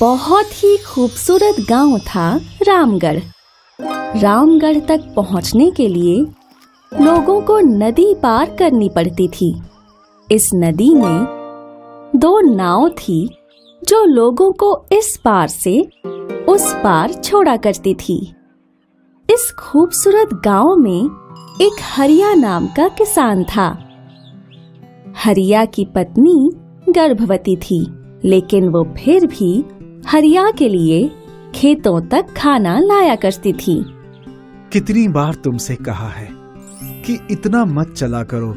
बहुत ही खूबसूरत गांव था रामगढ़। रामगढ़ तक पहुंचने के लिए लोगों को नदी पार करनी पड़ती थी। इस नदी में 2 नाव थी जो लोगों को इस पार से उस पार छोड़ा करती थी। इस खूबसूरत गांव में एक हरिया नाम का किसान था। हरिया की पत्नी गर्भवती थी, लेकिन वो फिर भी हरिया के लिए खेतों तक खाना लाया करती थी। कितनी बार तुमसे कहा है कि इतना मत चला करो,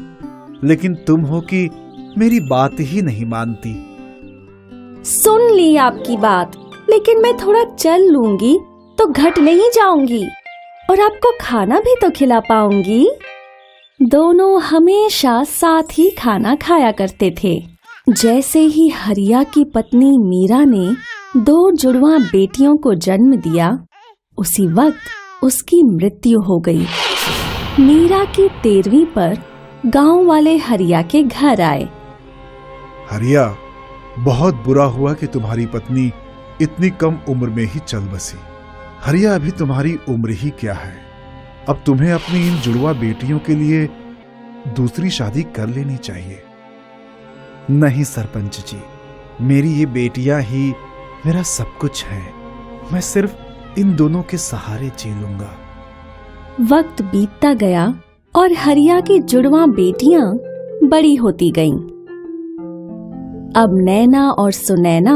लेकिन तुम हो कि मेरी बात ही नहीं मानती। सुन ली आपकी बात, लेकिन मैं थोड़ा चल लूंगी तो घट नहीं जाऊंगी और आपको खाना भी तो खिला पाऊंगी। दोनों हमेशा साथ ही खाना खाया करते थे। जैसे ही हरिया की पत्नी मीरा ने 2 जुड़वा बेटियों को जन्म दिया, उसी वक्त उसकी मृत्यु हो गई। मीरा की 13वीं पर गांव वाले हरिया के घर आए। हरिया, बहुत बुरा हुआ कि तुम्हारी पत्नी इतनी कम उम्र में ही चल बसी। हरिया, अभी तुम्हारी उम्र ही क्या है। अब तुम्हें अपनी इन जुड़वा बेटियों के लिए दूसरी शादी कर लेनी चाहिए। नहीं सरपंच जी, मेरी ये बेटियां ही मेरा सब कुछ है। मैं सिर्फ इन दोनों के सहारे जी लूंगा। वक्त बीतता गया और हरिया की जुड़वा बेटियां बड़ी होती गईं। अब नैना और सुनैना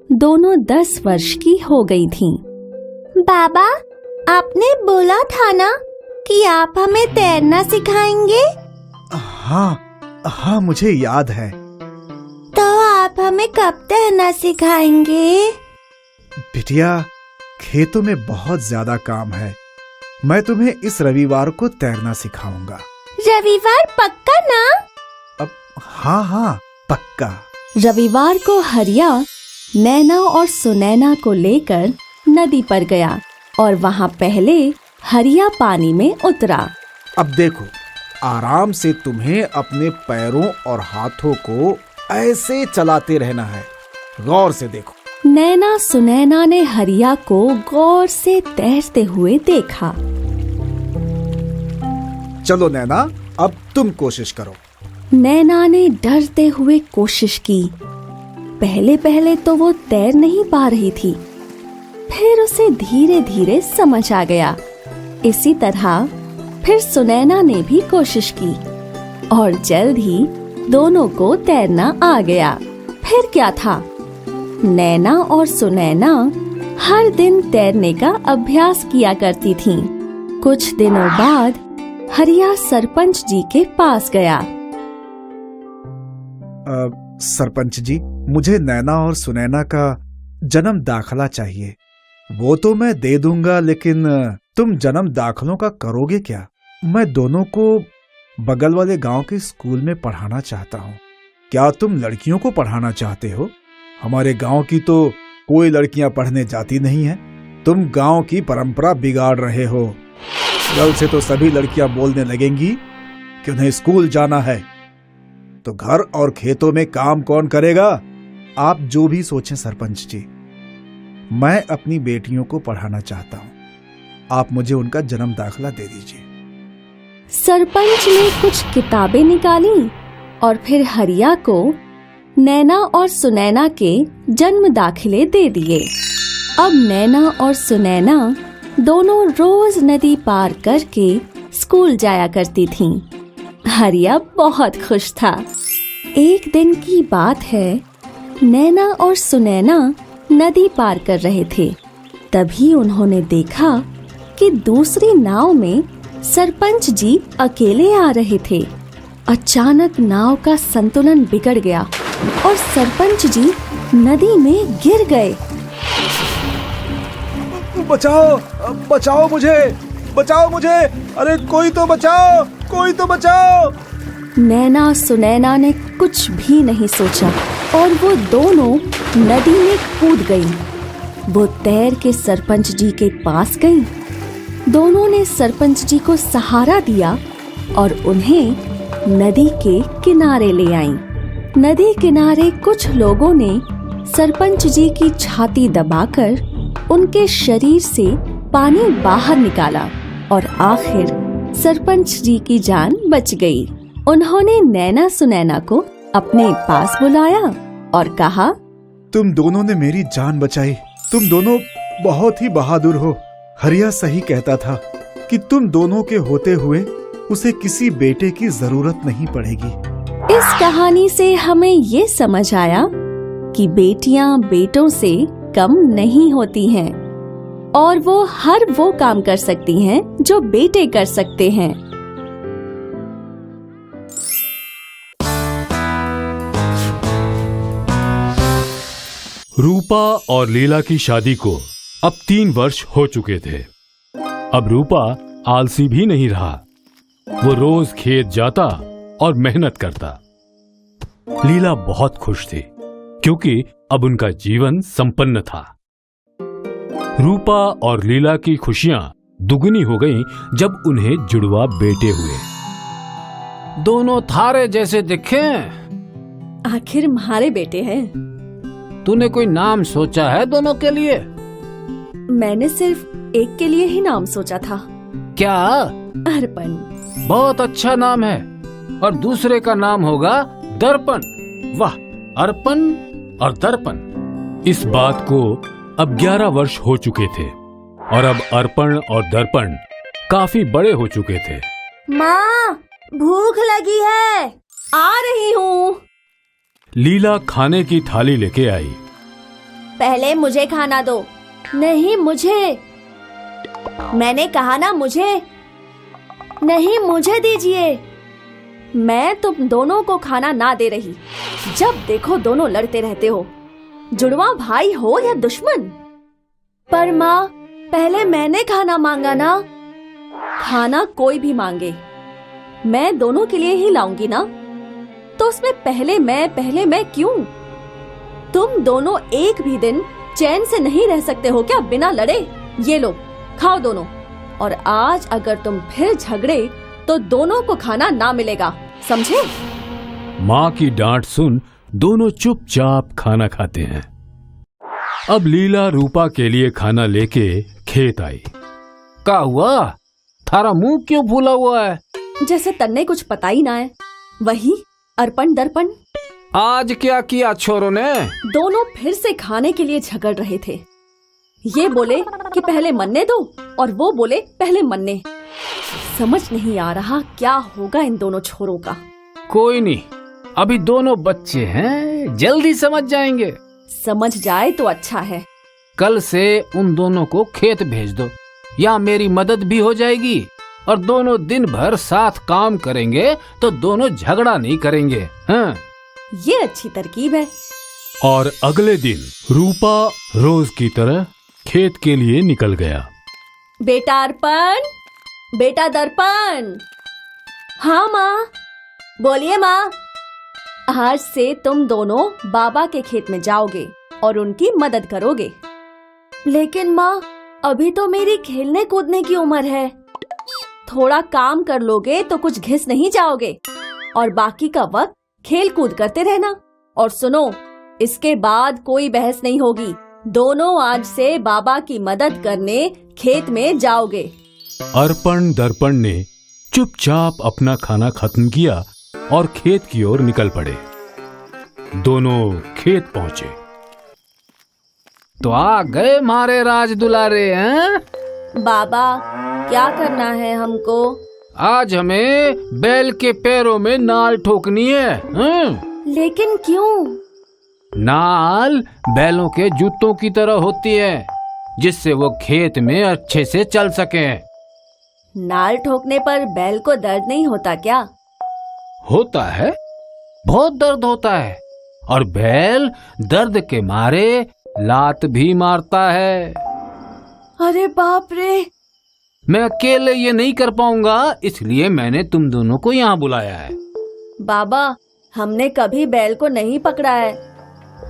दोनों 10 वर्ष की हो गई थीं। बाबा, आपने बोला था ना कि आप हमें तैरना सिखाएंगे? हाँ, मुझे याद है। तो आप हमें कब तैरना सिखाएंगे? बिटिया, खेतों में बहुत ज्यादा काम है। मैं तुम्हें इस रविवार को तैरना सिखाऊंगा। रविवार पक्का ना? अब हाँ, पक्का। रविवार को हरिया नैना और सुनैना को लेकर नदी पर गया और वहाँ पहले हरिया पानी में उतरा। अब देखो, आराम से तुम्हें अपने पैरों और हाथों को ऐसे चलाते रहना है। गौर से देखो। नैना सुनैना ने हरिया को गौर से तैरते हुए देखा। चलो नैना, अब तुम कोशिश करो। नैना ने डरते हुए कोशिश की। पहले तो वो तैर नहीं पा रही थी, फिर उसे धीरे धीरे समझ आ गया। इसी तरह फिर सुनैना ने भी कोशिश की और जल्द ही दोनों को तैरना आ गया। फिर क्या था, नैना और सुनैना हर दिन तैरने का अभ्यास किया करती थीं। कुछ दिनों बाद हरिया सरपंच जी के पास गया। सरपंच जी, मुझे नैना और सुनैना का जन्म दाखला चाहिए। वो तो मैं दे दूंगा, लेकिन तुम जन्म दाखलों का करोगे क्या? मैं दोनों को बगल वाले गांव के स्कूल में पढ़ाना चाहता हूँ। क्या तुम लड़कियों को पढ़ाना चाहते हो? हमारे गांव की तो कोई लड़कियां पढ़ने जाती नहीं है। तुम गांव की परंपरा बिगाड़ रहे हो। कल से तो सभी लड़कियां बोलने लगेंगी कि उन्हें स्कूल जाना है। तो घर और खेतों में काम कौन करेगा? आप जो भी सोचें सरपंच जी, मैं अपनी बेटियों को पढ़ाना चाहता हूँ। आप मुझे उनका जन्म दाखला दे दीजिए। सरपंच ने कुछ किताबें निकाली और फिर हरिया को नैना और सुनैना के जन्म दाखिले दे दिए। अब नैना और सुनैना दोनों रोज नदी पार करके स्कूल जाया करती थीं। हरिया बहुत खुश था। एक दिन की बात है, नैना और सुनैना नदी पार कर रहे थे। तभी उन्होंने देखा कि दूसरी नाव में सरपंच जी अकेले आ रहे थे। अचानक नाव का संतुलन बिगड़ गया और सरपंच जी नदी में गिर गए। बचाओ मुझे! अरे कोई तो बचाओ! नैना सुनैना ने कुछ भी नहीं सोचा और वो दोनों नदी में कूद गईं। वो तैर के सरपंच जी के पास गईं। दोनों ने सरपंच जी को सहारा दिया और उन्हें नदी के किनारे ले आईं। नदी किनारे कुछ लोगों ने सरपंच जी की छाती दबाकर उनके शरीर से पानी बाहर निकाला और आखिर सरपंच जी की जान बच गई। उन्होंने नैना सुनैना को अपने पास बुलाया और कहा, तुम दोनों ने मेरी जान बचाई। तुम दोनों बहुत ही बहादुर हो। हरिया सही कहता था कि तुम दोनों के होते हुए उसे किसी बेटे की जरूरत नहीं पड़ेगी। इस कहानी से हमें ये समझ आया कि बेटियां बेटों से कम नहीं होती हैं और वो हर वो काम कर सकती हैं जो बेटे कर सकते हैं। रूपा और लीला की शादी को अब 3 वर्ष हो चुके थे। अब रूपा आलसी भी नहीं रहा। वो रोज खेत जाता और मेहनत करता। लीला बहुत खुश थी क्योंकि अब उनका जीवन संपन्न था। रूपा और लीला की खुशियां दुगनी हो गईं जब उन्हें जुड़वा बेटे हुए। दोनों थारे जैसे दिखे। आखिर हमारे बेटे हैं। तूने कोई नाम सोचा है दोनों के लिए? मैंने सिर्फ एक के लिए ही नाम सोचा था। क्या? अर्पण। बहुत अच्छा नाम है। और दूसरे का नाम होगा दर्पण। वाह, अर्पण और दर्पण। इस बात को अब 11 वर्ष हो चुके थे और अब अर्पण और दर्पण काफी बड़े हो चुके थे। माँ, भूख लगी है। आ रही हूँ। लीला खाने की थाली लेके आई। पहले मुझे खाना दो। नहीं, मुझे। मैंने कहा ना मुझे। नहीं, मुझे दीजिए। मैं तुम दोनों को खाना ना दे रही। जब देखो दोनों लड़ते रहते हो। जुड़वा भाई हो या दुश्मन। पर माँ, पहले मैंने खाना मांगा ना। खाना कोई भी मांगे, मैं दोनों के लिए ही लाऊंगी ना। तो उसमें पहले मैं क्यों? तुम दोनों एक भी दिन चैन से नहीं रह सकते हो क्या बिना लड़े? ये लो, खाओ दोनों। और आज अगर तुम फिर झगड़े तो दोनों को खाना ना मिलेगा, समझे? माँ की डांट सुन दोनों चुपचाप खाना खाते हैं। अब लीला रूपा के लिए खाना लेके खेत आई। क्या हुआ? थारा मुंह क्यों फूला हुआ है? जैसे तन्ने कुछ पता ही ना है। वही अर्पण दर्पण। आज क्या किया छोरों ने? दोनों फिर से खाने के लिए झगड़ रहे थे। ये बोले कि पहले मन्ने दो और वो बोले पहले मन्ने। समझ नहीं आ रहा क्या होगा इन दोनों छोरों का। कोई नहीं, अभी दोनों बच्चे हैं, जल्दी समझ जाएंगे। समझ जाए तो अच्छा है। कल से उन दोनों को खेत भेज दो, या मेरी मदद भी हो जाएगी और दोनों दिन भर साथ काम करेंगे तो दोनों झगड़ा नहीं करेंगे। हाँ, ये अच्छी तरकीब है। और अगले दिन रूपा रोज की तरह खेत के लिए निकल गया। बेटा अर्पण, बेटा दर्पण। हाँ माँ, बोलिए माँ। आज से तुम दोनों बाबा के खेत में जाओगे और उनकी मदद करोगे। लेकिन माँ, अभी तो मेरी खेलने कूदने की उम्र है। थोड़ा काम कर लोगे तो कुछ घिस नहीं जाओगे और बाकी का वक्त खेल कूद करते रहना। और सुनो, इसके बाद कोई बहस नहीं होगी। दोनों आज से बाबा की मदद करने खेत में जाओगे। अर्पण दर्पण ने चुपचाप अपना खाना खत्म किया और खेत की ओर निकल पड़े। दोनों खेत पहुंचे। तो आ गए मारे राज दुलारे हैं? बाबा, क्या करना है हमको? आज हमें बैल के पैरों में नाल ठोकनी है। लेकिन क्यों? नाल बैलों के जूतों की तरह होती है, जिससे वो खेत में अच्छे से चल सके। नाल ठोकने पर बैल को दर्द नहीं होता क्या? होता है, बहुत दर्द होता है। और बैल दर्द के मारे लात भी मारता है। अरे बाप रे! मैं अकेले ये नहीं कर पाऊंगा, इसलिए मैंने तुम दोनों को यहाँ बुलाया है। बाबा, हमने कभी बैल को नहीं पकड़ा है।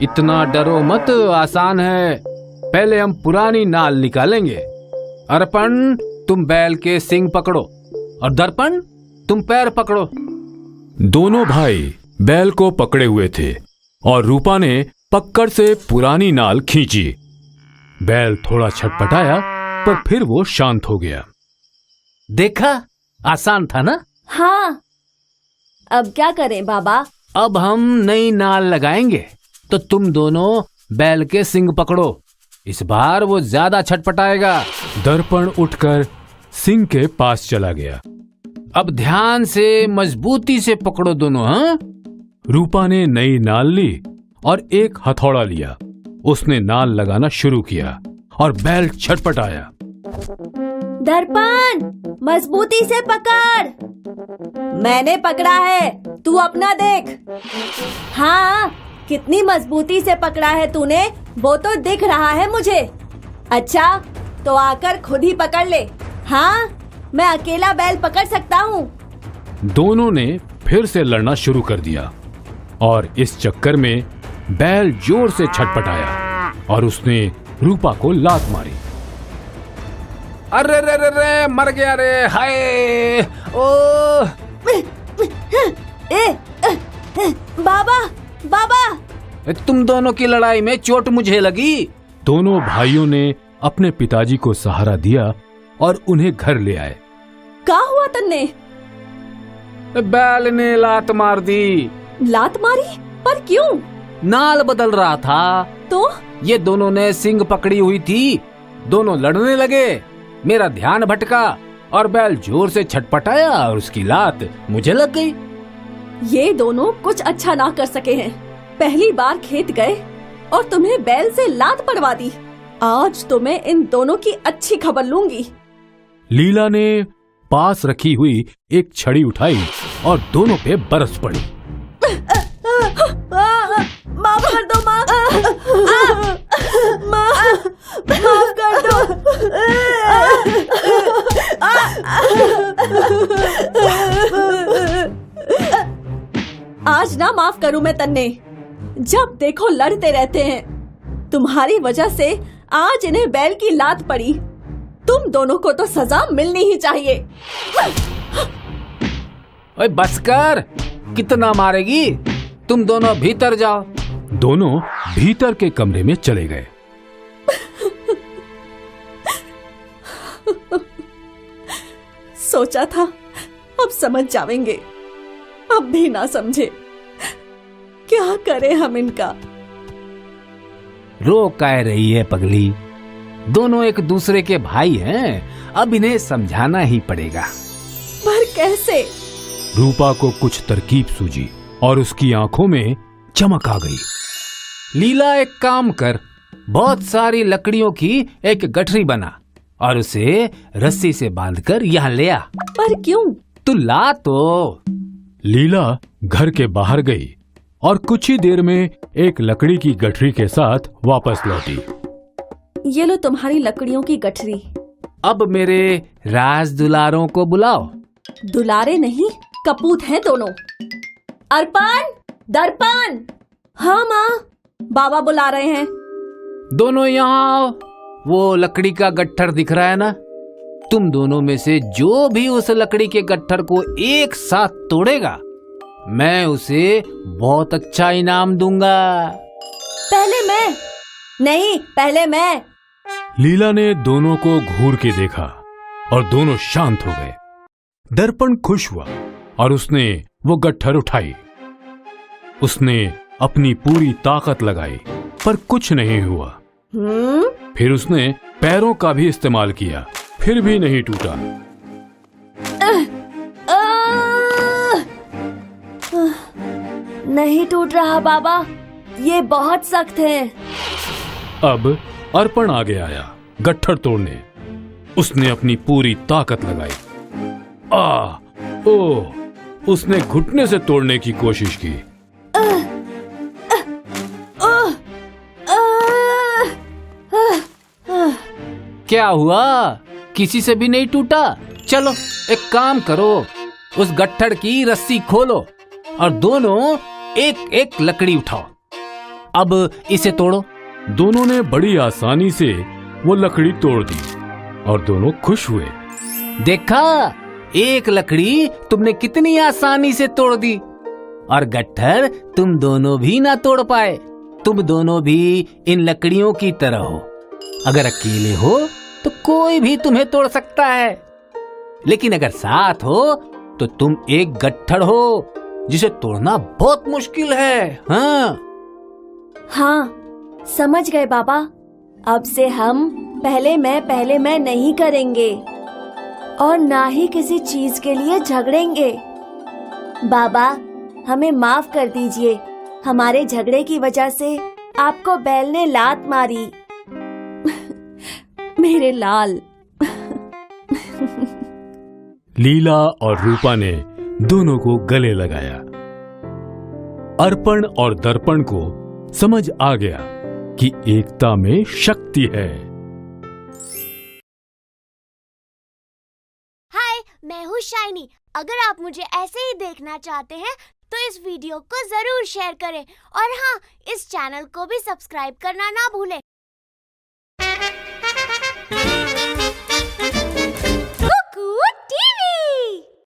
इतना डरो मत, आसान है। पहले हम पुरानी नाल निकालेंगे। अर्पण, तुम बैल के सींग पकड़ो और दर्पण, तुम पैर पकड़ो। दोनों भाई बैल को पकड़े हुए थे और रूपा ने पकड़ से पुरानी नाल खींची। बैल थोड़ा छटपटाया पर फिर वो शांत हो गया। देखा, आसान था ना? हाँ, अब क्या करें बाबा? अब हम नई नाल लगाएंगे तो तुम दोनों बैल के सींग पकड़ो। इस बार वो ज्यादा छटपटाएगा। दर्पण उठकर सिंह के पास चला गया। अब ध्यान से मजबूती से पकड़ो दोनों। हाँ, रूपा ने नई नाल ली और एक हथौड़ा लिया। उसने नाल लगाना शुरू किया और बैल छटपटाया। दर्पण, मजबूती से पकड़। मैंने पकड़ा है, तू अपना देख। हाँ, कितनी मजबूती से पकड़ा है तूने, वो तो दिख रहा है मुझे। अच्छा, तो आकर खुद ही पकड़ ले। हाँ, मैं अकेला बैल पकड़ सकता हूँ। दोनों ने फिर से लड़ना शुरू कर दिया और इस चक्कर में बैल जोर से छटपटाया और उसने रूपा को लात मारी। अरे रे रे रे, मर गया रे, हाय ओ। बाबा, बाबा, तुम दोनों की लड़ाई में चोट मुझे लगी। दोनों भाइयों ने अपने पिताजी को सहारा दिया और उन्हें घर ले आए। क्या हुआ तन्ने? बैल ने लात मार दी। लात मारी? पर क्यों? नाल बदल रहा था तो ये दोनों ने सींग पकड़ी हुई थी। दोनों लड़ने लगे। मेरा ध्यान भटका और बैल जोर से छटपटाया और उसकी लात मुझे लग गई। ये दोनों कुछ अच्छा ना कर सके हैं। पहली बार खेत गए और तुम्हें बैल से लात पड़वा दी। आज तो मैं इन दोनों की अच्छी खबर लूंगी। लीला ने पास रखी हुई एक छड़ी उठाई और दोनों पे बरस पड़ी। माफ कर दो माँ, माफ कर दो। आज ना माफ करूं मैं तन्ने। जब देखो लड़ते रहते हैं। तुम्हारी वजह से आज इन्हें बैल की लात पड़ी। तुम दोनों को तो सजा मिलनी ही चाहिए। ओए बस कर, कितना मारेगी? तुम दोनों भीतर जाओ। दोनों भीतर के कमरे में चले गए। सोचा था अब समझ जाएंगे, अब भी ना समझे। क्या करें हम इनका? रो कह रही है पगली? दोनों एक दूसरे के भाई हैं, अब इन्हें समझाना ही पड़ेगा। पर कैसे? रूपा को कुछ तरकीब सूझी और उसकी आंखों में चमक आ गई। लीला, एक काम कर, बहुत सारी लकड़ियों की एक गठरी बना और उसे रस्सी से बांधकर यहाँ ले आ। पर क्यों? तू ला तो। लीला घर के बाहर गई और कुछ ही देर में एक लकड़ी की गठरी के साथ वापस लौटी। ये लो तुम्हारी लकड़ियों की गठरी। अब मेरे राज दुलारों को बुलाओ। दुलारे नहीं, कपूत हैं दोनों। अर्पण, दर्पण। हाँ माँ, बाबा बुला रहे हैं। दोनों यहाँ आओ। वो लकड़ी का गट्ठर दिख रहा है ना? तुम दोनों में से जो भी उस लकड़ी के गट्ठर को एक साथ तोड़ेगा, मैं उसे बहुत अच्छा इनाम दूंगा। पहले मैं। नहीं, पहले मैं। लीला ने दोनों को घूर के देखा और दोनों शांत हो गए। दर्पण खुश हुआ और उसने वो गट्ठर उठाई। उसने अपनी पूरी ताकत लगाई पर कुछ नहीं हुआ। फिर उसने पैरों का भी इस्तेमाल किया, फिर भी नहीं टूटा। नहीं टूट रहा बाबा, ये बहुत सख्त है। अब अर्पण आगे आया गट्ठर तोड़ने। उसने अपनी पूरी ताकत लगाई। उसने घुटने से तोड़ने की कोशिश की। क्या हुआ? किसी से भी नहीं टूटा? चलो एक काम करो, उस गट्ठर की रस्सी खोलो और दोनों एक एक लकड़ी उठाओ। अब इसे तोड़ो। दोनों ने बड़ी आसानी से वो लकड़ी तोड़ दी और दोनों खुश हुए। देखा, एक लकड़ी तुमने कितनी आसानी से तोड़ दी और गट्ठर तुम दोनों भी ना तोड़ पाए। तुम दोनों भी इन लकड़ियों की तरह हो। अगर अकेले हो तो कोई भी तुम्हें तोड़ सकता है, लेकिन अगर साथ हो तो तुम एक गट्ठर हो जिसे तोड़ना बहुत मुश्किल है। हाँ हाँ, समझ गए बाबा। अब से हम पहले मैं नहीं करेंगे और ना ही किसी चीज के लिए झगड़ेंगे। बाबा, हमें माफ कर दीजिए। हमारे झगड़े की वजह से आपको बैल ने लात मारी। मेरे लाल। लीला और रूपा ने दोनों को गले लगाया। अर्पण और दर्पण को समझ आ गया कि एकता में शक्ति है। हाय, मैं हूँ शाइनी। अगर आप मुझे ऐसे ही देखना चाहते हैं तो इस वीडियो को जरूर शेयर करें और हाँ, इस चैनल को भी सब्सक्राइब करना ना भूलें।